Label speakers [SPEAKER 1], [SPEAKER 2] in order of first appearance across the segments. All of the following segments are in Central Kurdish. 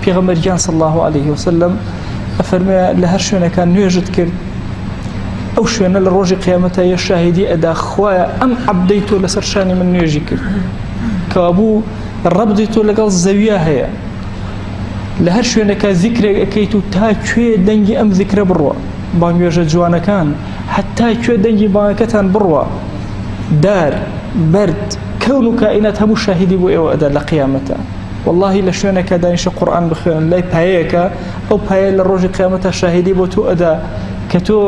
[SPEAKER 1] پێغەمبەریان صلی الله عليه وسلم ئەفەرمێ لە هەر شوێنەکان نوێژت کرد ئەو شوێنە لە ڕۆژی قیامەتە یە شاهیدی ئەدا خوایە ئەم عەبدەی تۆ لەسەر شانی من نوێژی کرد کەوا بوو ڕەبدی تۆ لەگەڵ زەویە هەیە لە هەر شوێنەکە ذیکرێک ئەکەیت و تا کوێ دەنگی ئەم ذیکرە بڕوە بانگوێژە جوانەکان حتا کوێ دەنگی بانگەکەتان بڕوە دار بەرد کەون و کائینات هەموو شاهیدی بۆ ئێوە ئەدا لە قیامەتە والله لە شوێنەکە دانیشە قورئان بخوێن لای پایەیەکە ئەو پایە لە ڕۆژی قیامەتە شاهیدی بۆ تۆ ئەدا کە تۆ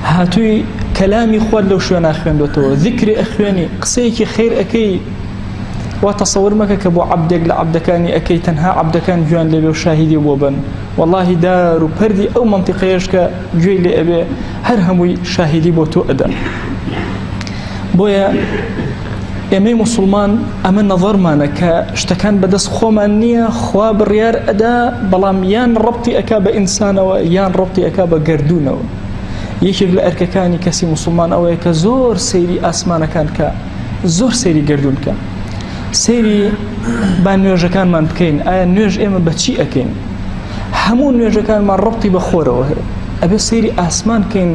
[SPEAKER 1] هاتووی کەلامی خۆت لەو شوێنە خوێندوتەوە ذیکری ئەخوێنی قسەیەکی خەیر ئەکەی وا تەسەوور مەکە کە بۆ عەبدێک لە عەبدەکانی ئەکەی تەنها عەبدەکان گوێیان لێبێ و شاهیدی بۆ بن والله دار و پەردی ئەو مەنتیقەیەش کە گوێی لێ ئەبێ هەر هەمووی شاهیدی بۆ تۆ ئەدا بۆیە ئێمەی موسڵمان ئەمە نەظەرمانە کە شتەکان بەدەست خۆمان نییە خوا بڕیار ئەدا بەڵام یان ڕەبتی ئەکا بە ئینسانەوە یان ڕەبتی ئەکا بە گەردوونەوە یەکێک لە ئەرکەکانی کەسی موسڵمان ئەوەیە کە زۆر سەیری ئاسمانەکان کە زۆر سەیری گەردوون کە سەیری با نوێژەکانمان بکەین ئایا نوێژ ئێمە بەچی ئەکەین هەموو نوێژەکانمان ڕەبتی بە خۆرەوە هەیە ئەبێ سەیری ئاسمان بکەین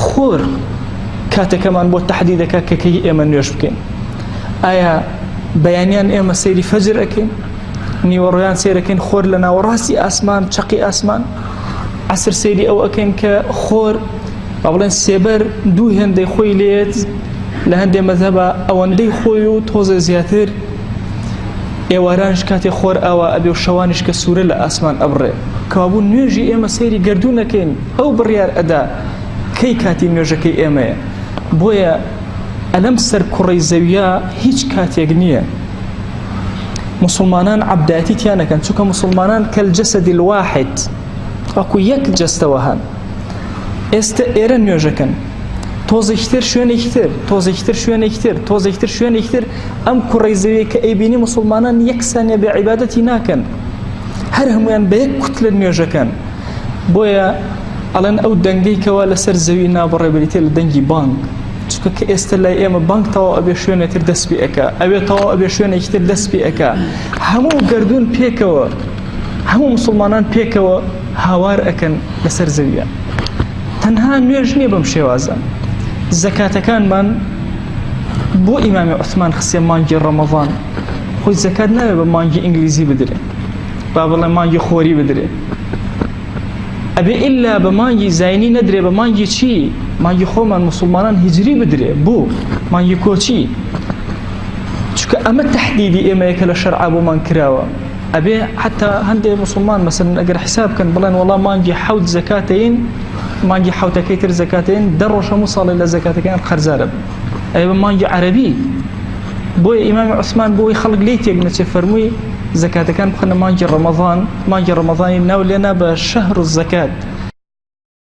[SPEAKER 1] خۆر کاتەکەمان بۆ تەحدید دەکا کە کەی ئێمە نوێژ بکەین ئایا بەیانیان ئێمە سەیری فەجر ئەکەین نیوەڕۆیان سەیرەکەین خۆر لە ناوەڕاستی ئاسمان چەقی ئاسمان عەسر سەیری ئەو ئەکەین کە خۆر با بڵێن سێبەر دوو هێندەی خۆی لێت لە هەندێک مەذهبە ئەوەندەی خۆی و تۆزە زیاتر ئێوارانش کاتێ خۆر ئاوا ئەبێ و شەوانش کە سوورە لە ئاسمان ئەبڕێ کەوابوو نوێژی ئێمە سەیری گەردوو نەکەین ئەو بڕیار ئەدا کەی کاتی نوێژەکەی ئێمەیە بۆیە ئەلەم سەر کوڕەی زەویە هیچ کاتێک نییە مسلمانان عەبداتی تیانەکەن چونکە مسلمانان کەلجەسەدی الواحد وەکو یەک جەستەوە هەن ئێستا ئێرە نوێژەکەن تۆزێکتر شوێنێکتر تۆزێکتر شوێنێکتر تۆزێکتر شوێنێکتر ئەم کوڕەی زەویە کە ئەیبینی مسلمانان یەک سانیە بێ عیبادەتی ناکەن هەر هەمویان بە یەک کوتلە نوێژەکەن بۆیە ئەڵێن ئەو دەنگەی کەوا لەسەر زەوی نابڕێ بریتێ لە دەنگی بانگ چونکە کە ئێستا لای ئێمە بانگ تەواو ئەبێ شوێنێتر دەست پێ ئەکا ئەوێ تەواو ئەبێ شوێنێکتر دەست پێ ئەکا هەموو گەردوون پێکەوە هەموو مسلمانان پێکەوە هاوار ئەکەن لەسەر زەویە تەنها نوێژ نییە بەم شێوازە زەکاتەکانمان بۆ ئیمامی عوسمان خسێ مانگی ڕەمەضان خۆی زەکات ناوێ بە مانگی ئینگلیزی بدرێ با بڵێ مانگی خۆری بدرێ ئەبێ ئیلا بە مانگی زاینی نەدرێ بە مانگی چی مانگی خۆمان مسلمانان هیجری بدرێ بۆ مانگی کۆچی چونکە ئەمە تەحدیدی ئێمەیەکە لە شەرعا بۆمان کراوە ئەبێ حتا هەندێک مسلمان مەسەلەن ئەگەر حساب بکەن بڵێن وەڵام مانگی حەوت زەکاتەین مانگی حەوتەکەی تر زەکاتەین دە ڕۆژ هەموو ساڵی لە زەکاتەکەیان قەرزارە بن ئەبێ بە مانگی عەرەبی بۆیە ئیمامی عوسمان بۆی خەڵک لێی تێک نەچێ فەرمووی زەکاتەکان بخەنە مانگی ڕەمەضان مانگی ڕەمەضانی ناو لێنا بە شەهر الزەکات